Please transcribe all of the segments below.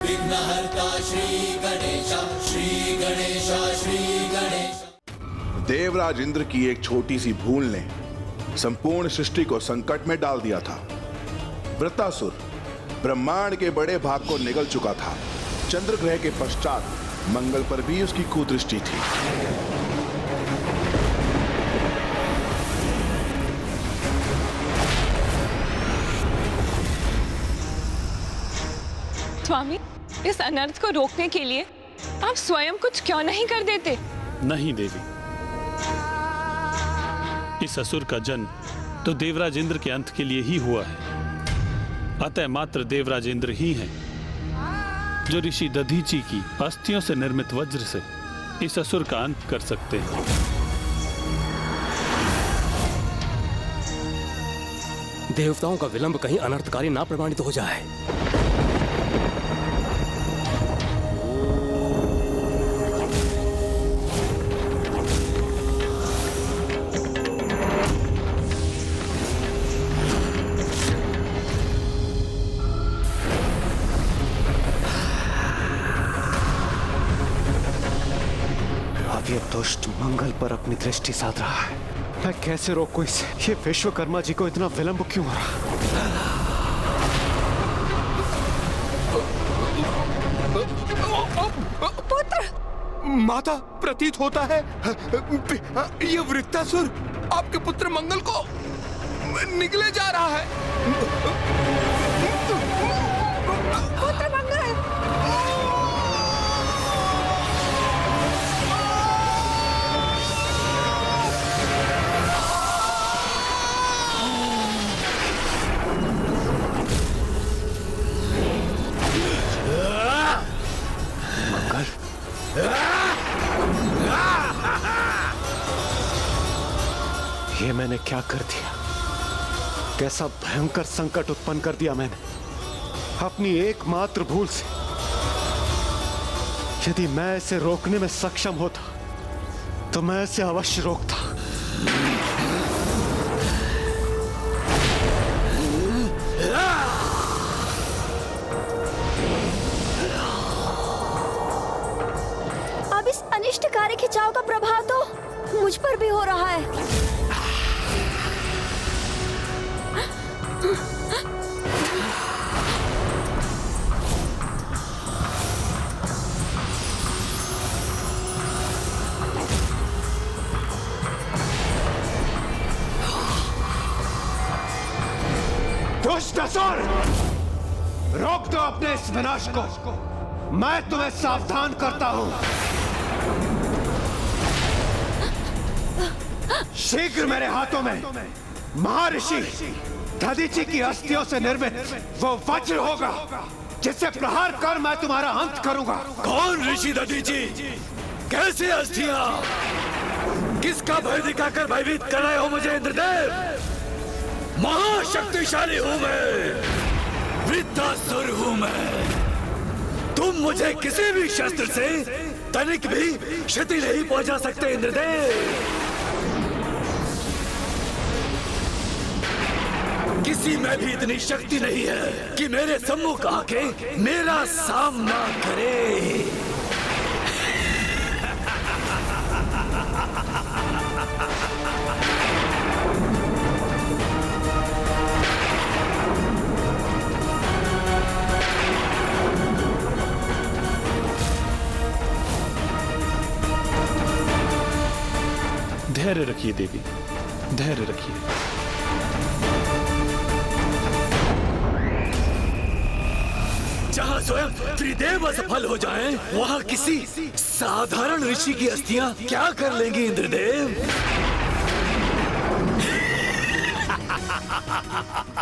विघ्नहर्ता श्री गणेश, श्री गणेश, श्री गणेश। देवराज इंद्र की एक छोटी सी भूल ने संपूर्ण सृष्टि को संकट में डाल दिया था। वृत्तासुर ब्रह्मांड के बड़े भाग को निगल चुका था। चंद्र ग्रह के पश्चात मंगल पर भी उसकी कुदृष्टि थी। स्वामी, इस अनर्थ को रोकने के लिए आप स्वयं कुछ क्यों नहीं कर देते? नहीं देवी, इस असुर का जन्म तो देवराज इंद्र के अंत के लिए ही हुआ है। अतः मात्र देवराज इंद्र ही हैं जो ऋषि दधीची की अस्थियों से निर्मित वज्र से इस असुर का अंत कर सकते हैं। देवताओं का विलंब कहीं अनर्थकारी ना प्रमाणित हो जाए। ये दुष्ट मंगल पर अपनी दृष्टि साध रहा है। मैं कैसे रोकूं इसे? ये विश्वकर्मा जी को इतना विलंब क्यों हो रहा? पुत्र! माता, प्रतीत होता है ये वृत्तासुर आपके पुत्र मंगल को निगले जा रहा है। पुत्र मंगल! ये मैंने क्या कर दिया? कैसा भयंकर संकट उत्पन्न कर दिया मैंने अपनी एकमात्र भूल से। यदि मैं इसे रोकने में सक्षम होता तो मैं इसे अवश्य रोकता। अब इस अनिष्टकारी खिंचाव का प्रभाव तो मुझ पर भी हो रहा है। दुष्ट असुर, रोक दो अपने इस विनाश को। मैं तुम्हें सावधान करता हूं। शीघ्र मेरे हाथों में महर्षि दधीची की अस्थियों से निर्मित वो वज्र होगा जिससे प्रहार कर मैं तुम्हारा अंत करूंगा। कौन ऋषि दधीची? कैसी अस्थियां? किसका भय दिखाकर भयभीत कर रहे हो मुझे इंद्रदेव? महाशक्तिशाली हूं मैं, वृत्तासुर हूं मैं। तुम मुझे किसी भी शस्त्र से तनिक भी क्षति नहीं पहुंचा सकते इंद्रदेव। किसी में भी इतनी शक्ति नहीं है कि मेरे सम्मुख आके मेरा सामना करे। धैर्य रखिए देवी, धैर्य रखिए। जहाँ स्वयं त्रिदेव असफल हो जाएं, वहाँ किसी साधारण ऋषि की अस्थियां क्या कर लेंगी इंद्रदेव?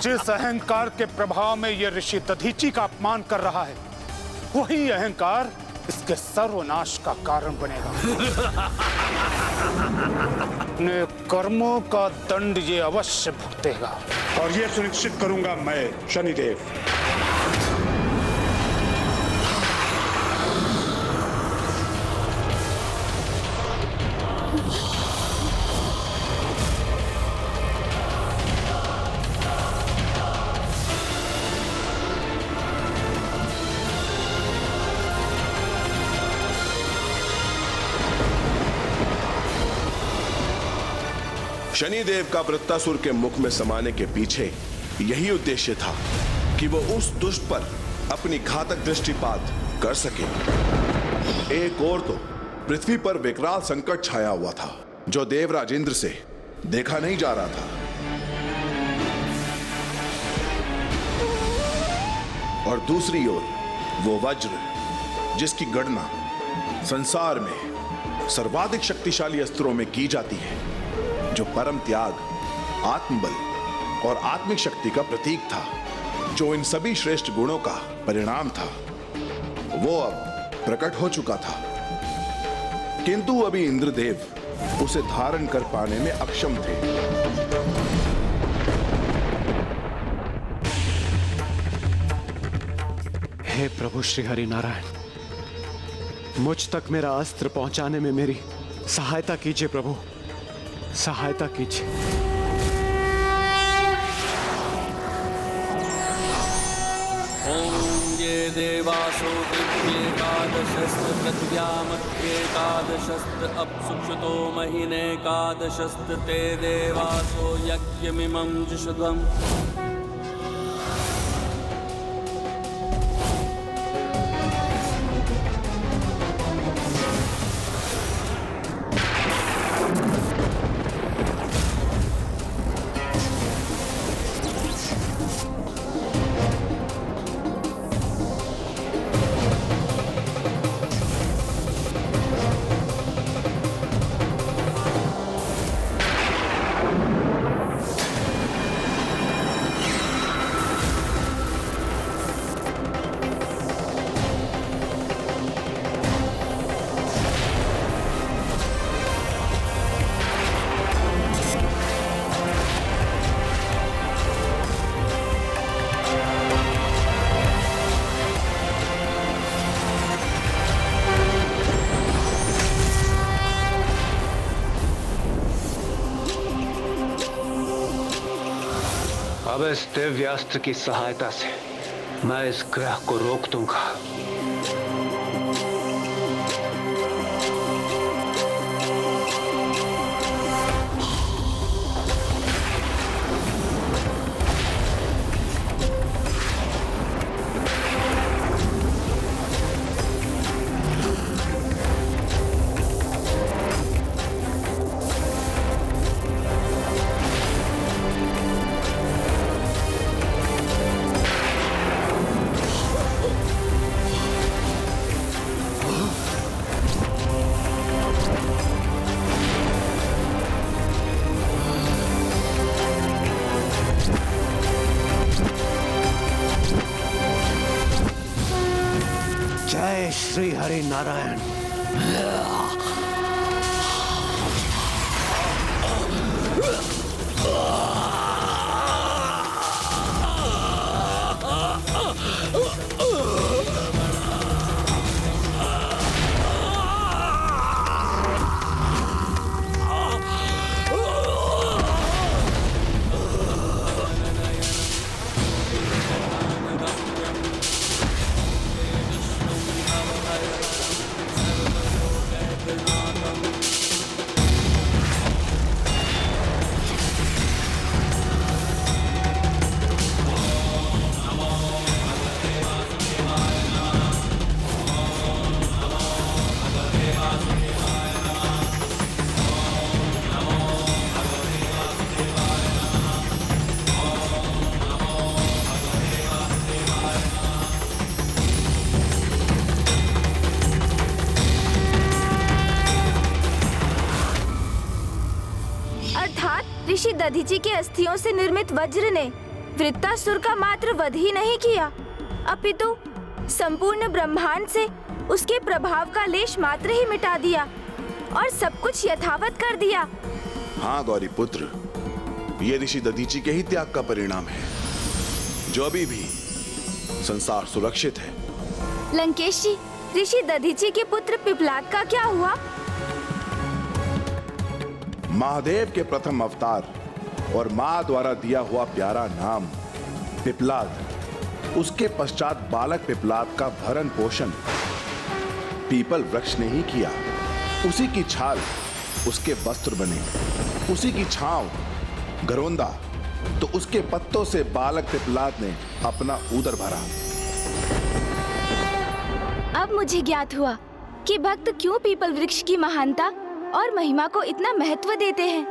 जिस अहंकार के प्रभाव में यह ऋषि दधीची का अपमान कर रहा है, वही अहंकार इसके सर्वनाश का कारण बनेगा। अपने कर्मों का दंड ये अवश्य भुगतेगा। और ये सुनिश्चित करूंगा मैं, शनिदेव। शनिदेव का वृत्तासुर के मुख में समाने के पीछे यही उद्देश्य था कि वो उस दुष्ट पर अपनी घातक दृष्टिपात कर सके। एक और तो पृथ्वी पर विकराल संकट छाया हुआ था जो देवराज इंद्र से देखा नहीं जा रहा था, और दूसरी ओर वो वज्र जिसकी गणना संसार में सर्वाधिक शक्तिशाली अस्त्रों में की जाती है, जो परम त्याग, आत्मबल और आत्मिक शक्ति का प्रतीक था, जो इन सभी श्रेष्ठ गुणों का परिणाम था, वो अब प्रकट हो चुका था। किंतु अभी इंद्रदेव उसे धारण कर पाने में अक्षम थे। हे प्रभु श्री हरि नारायण, मुझ तक मेरा अस्त्र पहुंचाने में मेरी सहायता कीजिए प्रभु, सहायता कीजिए। देवासो दिव्येकादशस्त्र पृथिव्यामध्येकादशस्त्र अप्सुक्षुतो महिनेकादशस्त्र ते देवासो यज्ञमिमं जुषध्वम्। अब इस दिव्यास्त्र की सहायता से मैं इस ग्रह को रोक दूंगा। जय श्री हरि नारायण। ऋषि दधीचि के अस्थियों से निर्मित वज्र ने वृत्तासुर का मात्र वध ही नहीं किया, अपितु संपूर्ण ब्रह्मांड से उसके प्रभाव का लेश मात्र ही मिटा दिया और सब कुछ यथावत कर दिया। हाँ गौरी पुत्र, ये ऋषि दधीचि के ही त्याग का परिणाम है, जो अभी भी संसार सुरक्षित है। लंकेश जी, ऋषि दधीचि के पुत्र पिपलाद का क्या हुआ? महादेव के प्रथम अवतार और माँ द्वारा दिया हुआ प्यारा नाम पिपलाद, उसके पश्चात बालक पिपलाद का भरण पोषण पीपल वृक्ष ने ही किया। उसी की छाल उसके वस्त्र बने, उसी की छांव घरोंदा तो उसके पत्तों से बालक पिपलाद ने अपना उदर भरा। अब मुझे ज्ञात हुआ कि भक्त क्यों पीपल वृक्ष की महानता और महिमा को इतना महत्व देते हैं।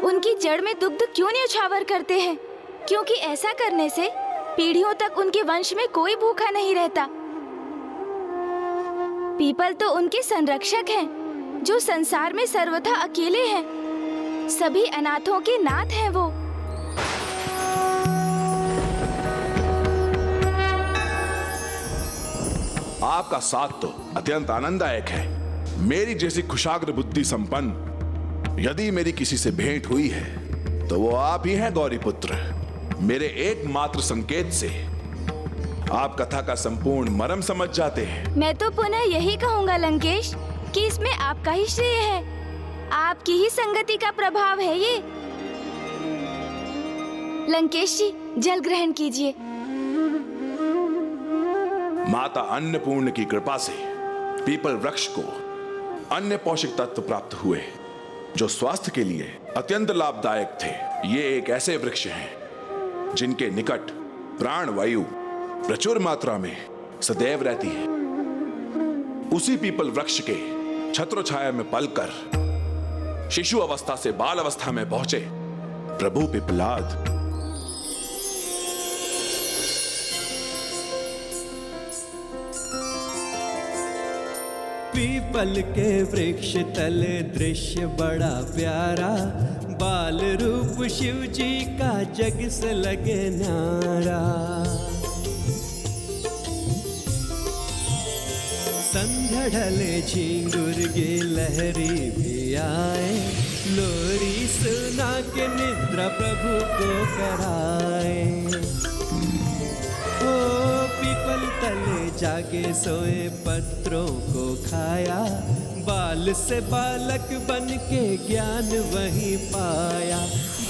उनकी जड़ में दुग्ध क्यों न्यौछावर करते हैं, क्योंकि ऐसा करने से पीढ़ियों तक उनके वंश में कोई भूखा नहीं रहता। पीपल तो उनके संरक्षक हैं, जो संसार में सर्वथा अकेले हैं। सभी अनाथों के नाथ हैं वो। आपका साथ तो अत्यंत आनंददायक है। मेरी जैसी कुशाग्र बुद्धि संपन्न यदि मेरी किसी से भेंट हुई है तो वो आप ही हैं गौरीपुत्र। मेरे एकमात्र संकेत से आप कथा का संपूर्ण मर्म समझ जाते हैं। मैं तो पुनः यही कहूँगा लंकेश कि इसमें आपका ही श्रेय है। आपकी ही संगति का प्रभाव है ये। लंकेश जी, जल ग्रहण कीजिए। माता अन्नपूर्ण की कृपा से पीपल वृक्ष को अन्य पौष्टिक तत्व प्राप्त हुए जो स्वास्थ्य के लिए अत्यंत लाभदायक थे। ये एक ऐसे वृक्ष हैं जिनके निकट प्राण वायु प्रचुर मात्रा में सदैव रहती है। उसी पीपल वृक्ष के छत्र छाया में पलकर शिशु अवस्था से बाल अवस्था में पहुंचे प्रभु पिपलाद पीपल के वृक्ष तले दृश्य बड़ा प्यारा, बाल रूप शिव जी का जग से लगे न्यारा। संध्या ढले झिंगुर गे लहरी भी आए, लोरी सुना के निद्रा प्रभु को कराए। ओ पीपल तले जाके सोए पत्रों को खाया, बाल से बालक बन के ज्ञान वही पाया।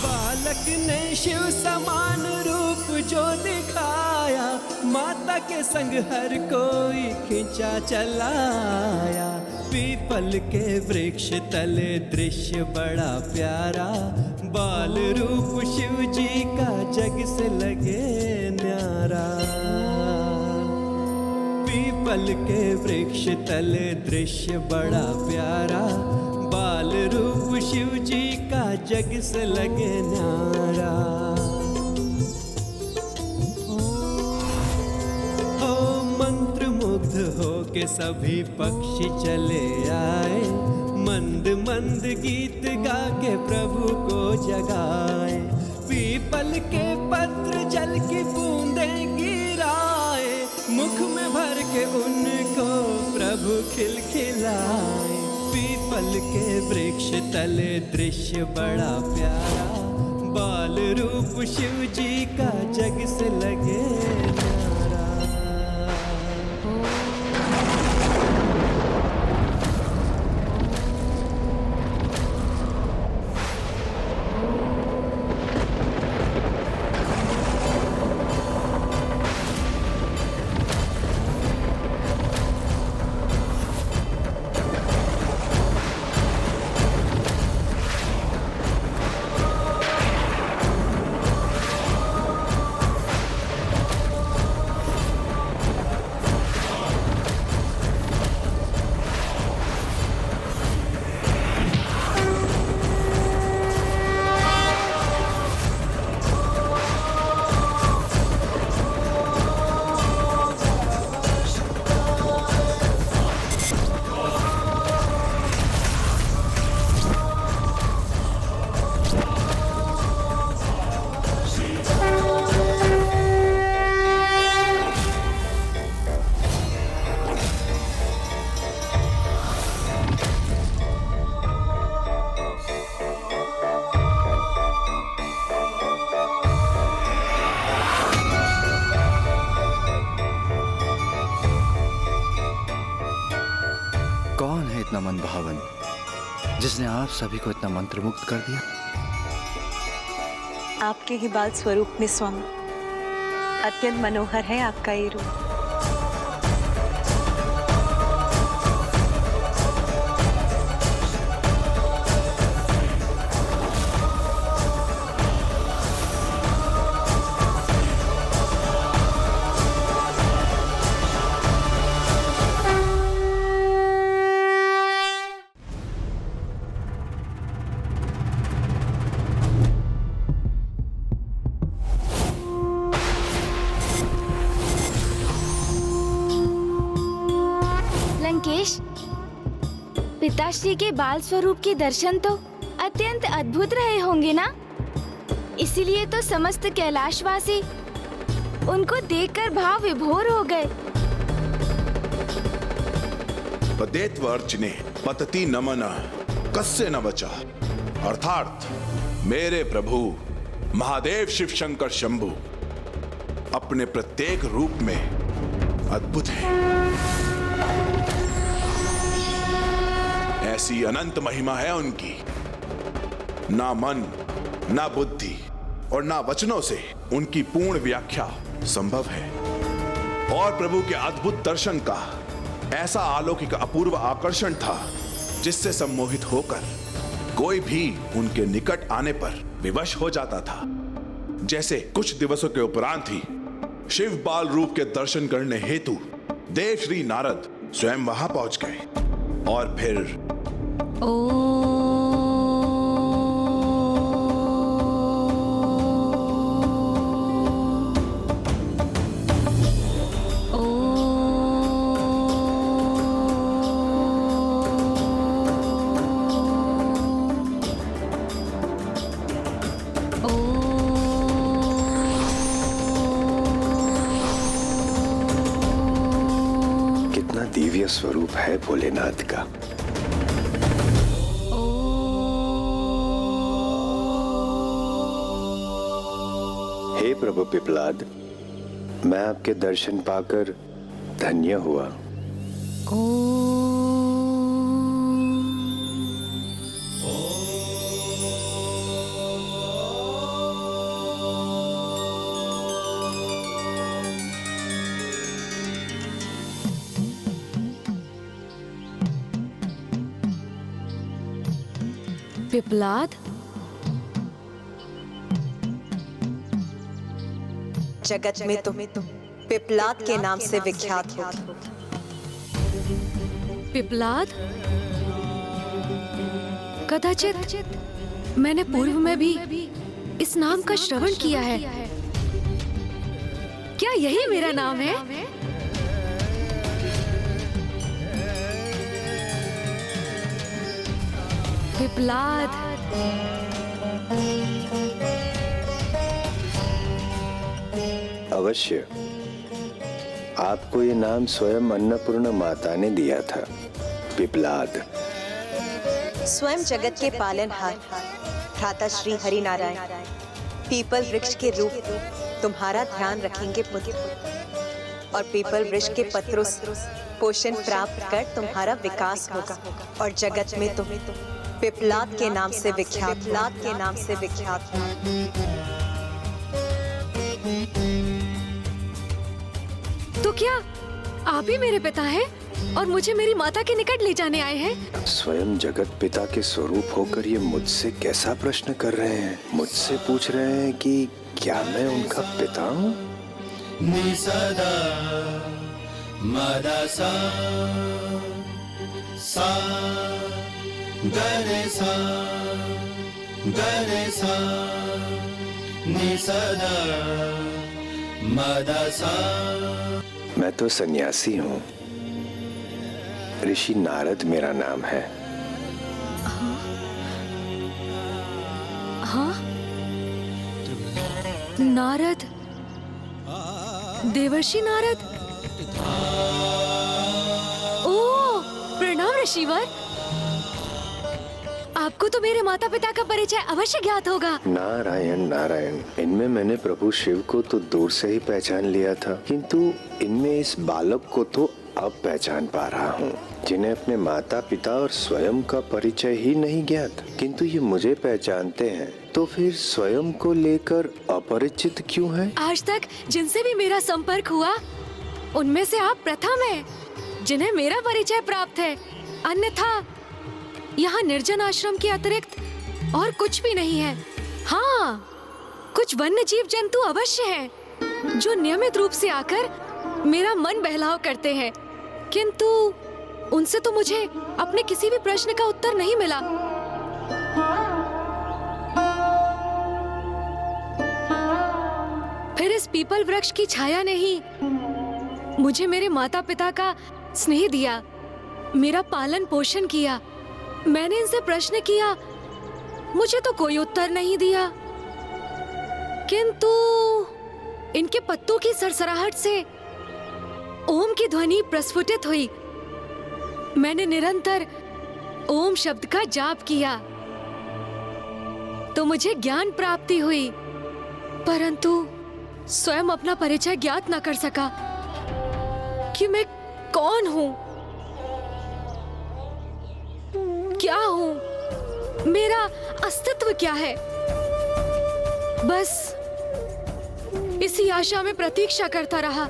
बालक ने शिव समान रूप जो दिखाया, माता के संग हर कोई खिंचा चलाया। पीपल के वृक्ष तले दृश्य बड़ा प्यारा, बाल रूप शिव जी का जग से लगे न्यारा। पीपल के वृक्ष तले दृश्य बड़ा प्यारा, बाल रूप शिव जी का जग से लगे न्यारा। ओ मंत्र मुग्ध हो के सभी पक्षी चले आए, मंद मंद गीत गा के प्रभु को जगाए। पीपल के पत्र जल की बूंदें गिराए, मुख में भर के उनको प्रभु खिलखिलाए। पीपल के वृक्ष तले दृश्य बड़ा प्यारा, बाल रूप शिव जी का जग से लगे न्यारा। मन भावन जिसने आप सभी को इतना मंत्रमुग्ध कर दिया। आपके ही बाल स्वरूप में स्वामी, अत्यंत मनोहर है आपका ये रूप। लंकेश, पिताश्री के बाल स्वरूप के दर्शन तो अत्यंत अद्भुत रहे होंगे ना? इसीलिए तो समस्त कैलाशवासी उनको देखकर भाव विभोर हो गए। पदेत्व अर्चने पतति नमन कस्य न बचा, अर्थात मेरे प्रभु महादेव शिव शंकर शंभु अपने प्रत्येक रूप में अद्भुत हैं। ऐसी अनंत महिमा है उनकी, ना मन, ना बुद्धि और ना वचनों से उनकी पूर्ण व्याख्या संभव है। और प्रभु के अद्भुत दर्शन का ऐसा अलौकिक अपूर्व आकर्षण था जिससे सम्मोहित होकर कोई भी उनके निकट आने पर विवश हो जाता था। जैसे कुछ दिवसों के उपरांत ही शिव बाल रूप के दर्शन करने हेतु देव श्री नारद स्वयं वहां पहुंच गए और फिर दिव्य स्वरूप है भोलेनाथ का। हे प्रभु पिपलाद, मैं आपके दर्शन पाकर धन्य हुआ। पिपलाद, जगत में तुम पिपलाद के नाम से विख्यात हो। पिपलाद, कदाचित मैंने पूर्व में भी इस नाम का श्रवण किया है। क्या यही मेरा नाम है? पिपलाद, अवश्य। आपको ये नाम स्वयं अन्नपूर्णा माता ने दिया था, पिपलाद। स्वयं जगत के पालनहार भ्राता श्री हरि नारायण पीपल वृक्ष के रूप तुम्हारा ध्यान रखेंगे पुत्र, और पीपल वृक्ष के पत्रों से पोषण प्राप्त कर तुम्हारा विकास होगा, और जगत में तुम पिपलाद के नाम से विख्यात, पिपलाद के नाम से विख्यात। तो क्या आप ही मेरे पिता हैं और मुझे मेरी माता के निकट ले जाने आए हैं? स्वयं जगत पिता के स्वरूप होकर ये मुझसे कैसा प्रश्न कर रहे हैं? मुझसे पूछ रहे हैं कि क्या मैं उनका पिता हूँ? निसदा मदसा सा गरे सा निसदा मदसा। मैं तो सन्यासी हूँ। ऋषि नारद मेरा नाम है। हाँ? नारद, देवर्षि नारद। ओह, प्रणाम ऋषिवर। आपको तो मेरे माता पिता का परिचय अवश्य ज्ञात होगा। नारायण नारायण, इनमें मैंने प्रभु शिव को तो दूर से ही पहचान लिया था, किंतु इनमें इस बालक को तो अब पहचान पा रहा हूँ, जिन्हें अपने माता पिता और स्वयं का परिचय ही नहीं ज्ञात, किंतु ये मुझे पहचानते हैं। तो फिर स्वयं को लेकर अपरिचित क्यों है? आज तक जिनसे भी मेरा संपर्क हुआ, उनमें से आप प्रथम हैं जिन्हें मेरा परिचय प्राप्त है। अन्यथा यहाँ निर्जन आश्रम के अतिरिक्त और कुछ भी नहीं है। हाँ, कुछ वन्य जीव जंतु अवश्य हैं, जो नियमित रूप से आकर मेरा मन बहलाव करते हैं, किंतु उनसे तो मुझे अपने किसी भी प्रश्न का उत्तर नहीं मिला। फिर इस पीपल वृक्ष की छाया ने ही मुझे मेरे माता पिता का स्नेह दिया, मेरा पालन पोषण किया। मैंने इनसे प्रश्न किया, मुझे तो कोई उत्तर नहीं दिया। किंतु इनके पत्तों की सरसराहट से ओम की ध्वनि प्रस्फुटित हुई। मैंने निरंतर ओम शब्द का जाप किया तो मुझे ज्ञान प्राप्ति हुई, परंतु स्वयं अपना परिचय ज्ञात न कर सका कि मैं कौन हूं, क्या हूं, मेरा अस्तित्व क्या है। बस इसी आशा में प्रतीक्षा करता रहा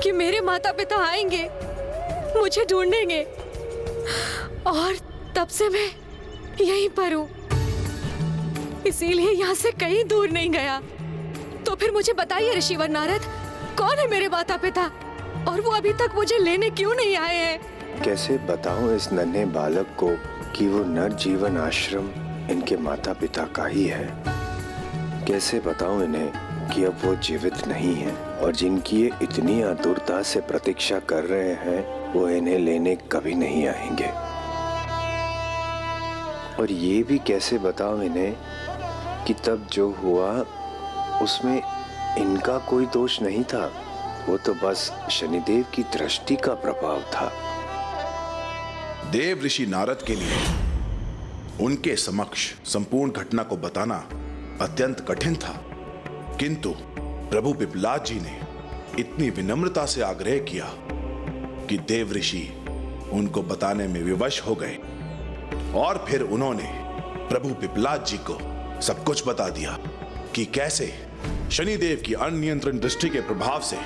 कि मेरे माता पिता आएंगे, मुझे ढूंढेंगे, और तब से मैं यहीं पर हूं, इसीलिए यहाँ से कहीं दूर नहीं गया। तो फिर मुझे बताइए ऋषिवर नारद, कौन है मेरे माता पिता और वो अभी तक मुझे लेने क्यों नहीं आए हैं? कैसे बताऊं इस नन्हे बालक को कि वो नरजीवन आश्रम इनके माता पिता का ही है। कैसे बताऊं इन्हें कि अब वो जीवित नहीं है और जिनकी ये इतनी आतुरता से प्रतीक्षा कर रहे हैं वो इन्हें लेने कभी नहीं आएंगे। और ये भी कैसे बताऊं इन्हें कि तब जो हुआ उसमें इनका कोई दोष नहीं था, वो तो बस शनिदेव की दृष्टि का प्रभाव था। देव ऋषि नारद के लिए उनके समक्ष संपूर्ण घटना को बताना अत्यंत कठिन था, किंतु प्रभु पिपलाद जी ने इतनी विनम्रता से आग्रह किया कि देव ऋषि उनको बताने में विवश हो गए और फिर उन्होंने प्रभु पिपलाद जी को सब कुछ बता दिया कि कैसे शनिदेव की अनियंत्रण दृष्टि के प्रभाव से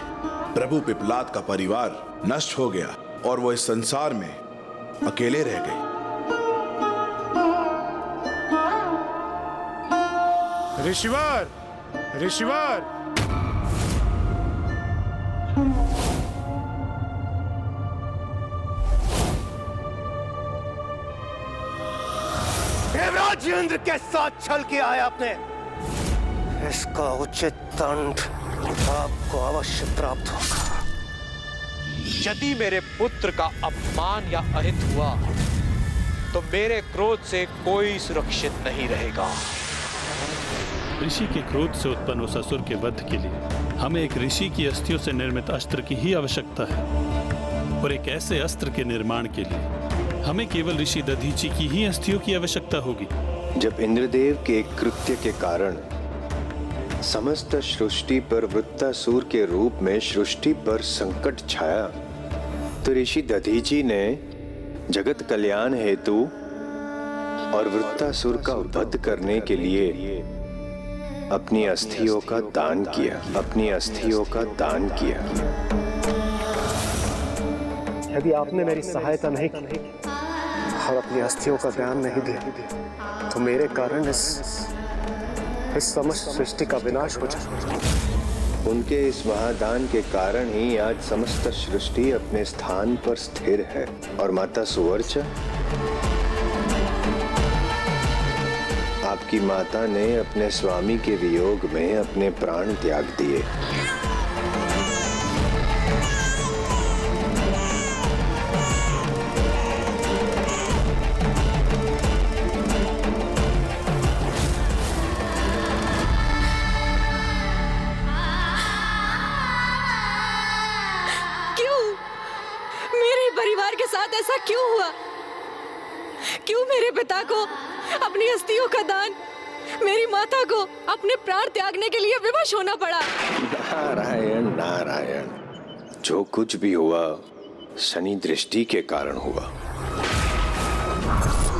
प्रभु पिपलाद का परिवार नष्ट हो गया और वो इस संसार में अकेले रह गए। ऋषिवर, ऋषिवर, देवराज इंद्र के साथ छल किया है आपने, इसका उचित दंड आपको अवश्य प्राप्त होगा। यदि मेरे पुत्र का अपमान या अहित हुआ तो मेरे क्रोध से कोई सुरक्षित नहीं रहेगा। ऋषि के क्रोध से उत्पन्न उस असुर के वध के लिए हमें एक ऋषि की अस्थियों से निर्मित अस्त्र की ही आवश्यकता है, और एक ऐसे अस्त्र के निर्माण के लिए हमें केवल ऋषि दधीची की ही अस्थियों की आवश्यकता होगी। जब इंद्रदेव के कृत्य के कारण समस्त सृष्टि पर वृत्तासुर के रूप में सृष्टि पर संकट छाया, तो ऋषि दधीची ने जगत कल्याण हेतु और वृत्तासुर का वध करने के लिए अपनी अस्थियों का दान किया, अपनी अस्थियों का दान किया। यदि आपने मेरी सहायता नहीं की और अपनी अस्थियों का दान नहीं दिया तो मेरे कारण इस समस्त सृष्टि का विनाश हो जाए। उनके इस महादान के कारण ही आज समस्त सृष्टि अपने स्थान पर स्थिर है। और माता सुवर्चा, आपकी माता ने अपने स्वामी के वियोग में अपने प्राण त्याग दिए। ऐसा क्यों हुआ? क्यों मेरे पिता को अपनी अस्थियों का दान, मेरी माता को अपने प्राण त्यागने के लिए विवश होना पड़ा? नारायण नारायण, जो कुछ भी हुआ शनि दृष्टि के कारण हुआ,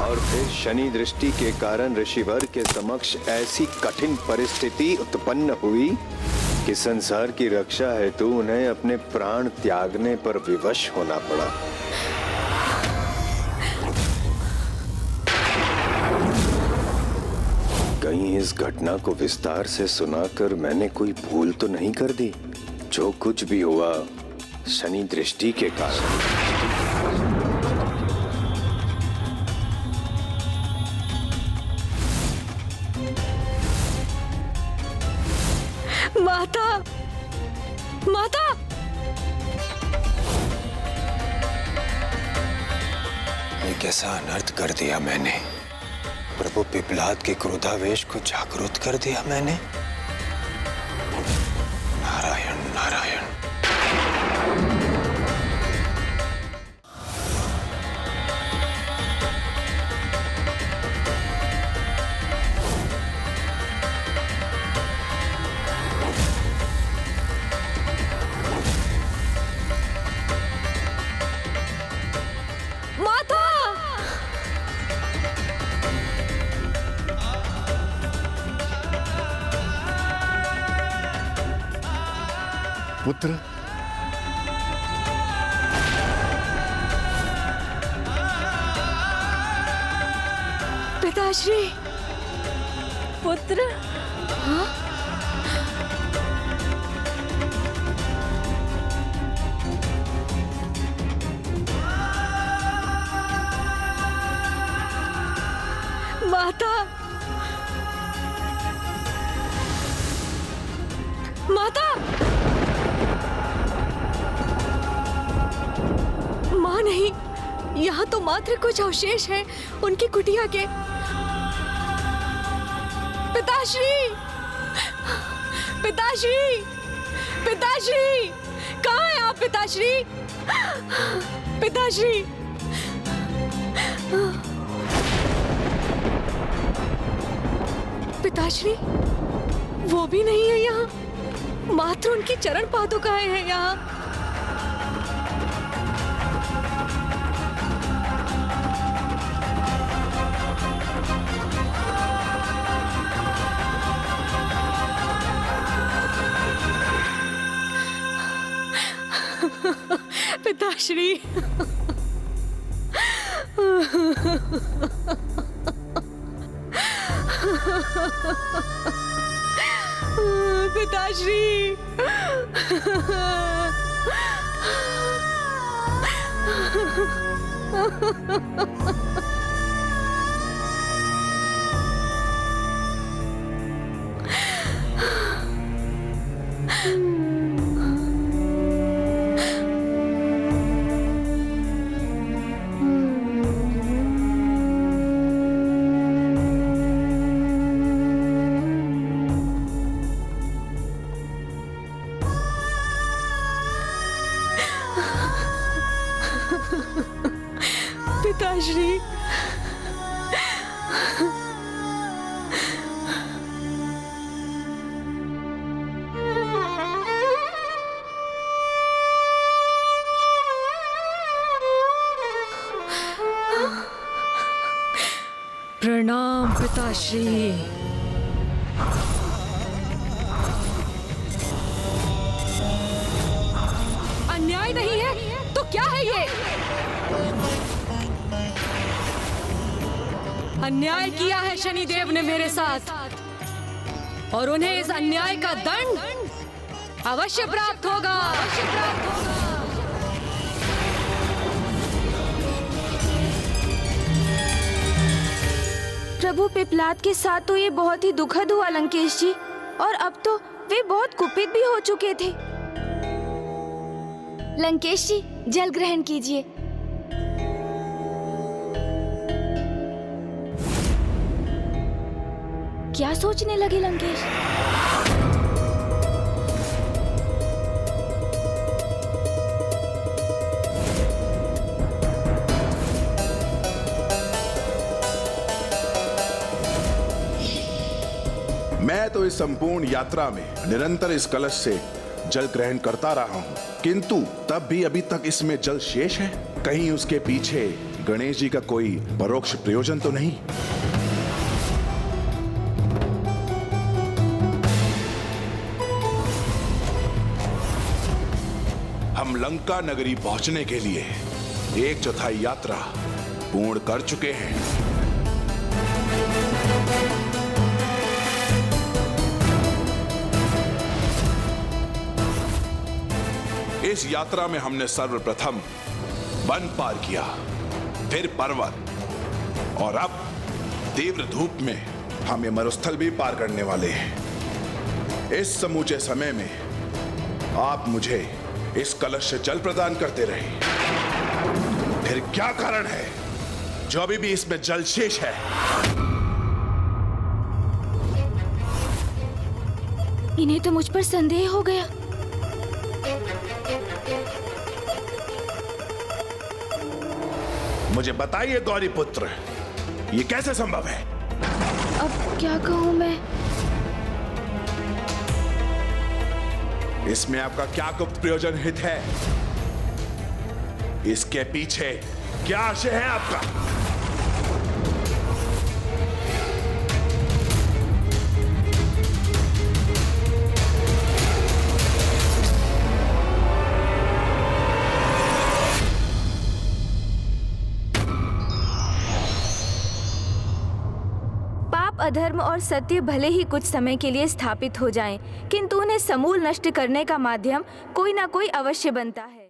और फिर शनि दृष्टि के कारण ऋषिवर के समक्ष ऐसी कठिन परिस्थिति उत्पन्न हुई कि संसार की रक्षा हेतु उन्हें अपने प्राण त्यागने पर विवश होना पड़ा। कहीं इस घटना को विस्तार से सुनाकर मैंने कोई भूल तो नहीं कर दी? जो कुछ भी हुआ शनि दृष्टि के कारण। माता, माता, कैसा अनर्थ कर दिया मैंने। प्रभु पिपलाद के क्रोधावेश को जागृत कर दिया मैंने। नारायण नारायण। पुत्र, पिताश्री। पुत्र। हाँ? माता, माता, माँ नहीं, यहाँ तो मात्र कुछ अवशेष हैं उनकी कुटिया के। पिताश्री, पिताश्री, पिताश्री, कहाँ हैं आप पिताश्री? पिताश्री, पिताश्री, वो भी नहीं है यहाँ, मात्र उनकी चरण पादुकाएं हैं यहाँ। पिताश्री, पिताश्री, पिताश्री, प्रणाम पिताश्री। अन्याय नहीं है तो क्या है ये? अन्याय किया है शनिदेव ने मेरे साथ और उन्हें इस अन्याय का दंड अवश्य प्राप्त होगा। प्रभु पिपलाद के साथ तो ये बहुत ही दुखद हुआ लंकेश जी, और अब तो वे बहुत कुपित भी हो चुके थे। लंकेश जी, जल ग्रहण कीजिए। क्या सोचने लगे लंकेश? मैं तो इस संपूर्ण यात्रा में निरंतर इस कलश से जल ग्रहण करता रहा हूं, किंतु तब भी अभी तक इसमें जल शेष है। कहीं उसके पीछे गणेश जी का कोई परोक्ष प्रयोजन तो नहीं? हम लंका नगरी पहुंचने के लिए 1/4 यात्रा पूर्ण कर चुके हैं। इस यात्रा में हमने सर्वप्रथम वन पार किया, फिर पर्वत, और अब तीव्र धूप में हम ये मरुस्थल भी पार करने वाले हैं। इस समूचे समय में आप मुझे इस कलश से जल प्रदान करते रहे, फिर क्या कारण है जो अभी भी इसमें जलशेष है, इन्हें तो मुझ पर संदेह हो गया। मुझे बताइए गौरी पुत्र, ये कैसे संभव है? अब क्या कहूं मैं? इसमें आपका क्या गुप्त प्रयोजन हित है? इसके पीछे क्या आशय है आपका? अधर्म और सत्य भले ही कुछ समय के लिए स्थापित हो जाएं, किंतु उन्हें समूल नष्ट करने का माध्यम कोई ना कोई अवश्य बनता है।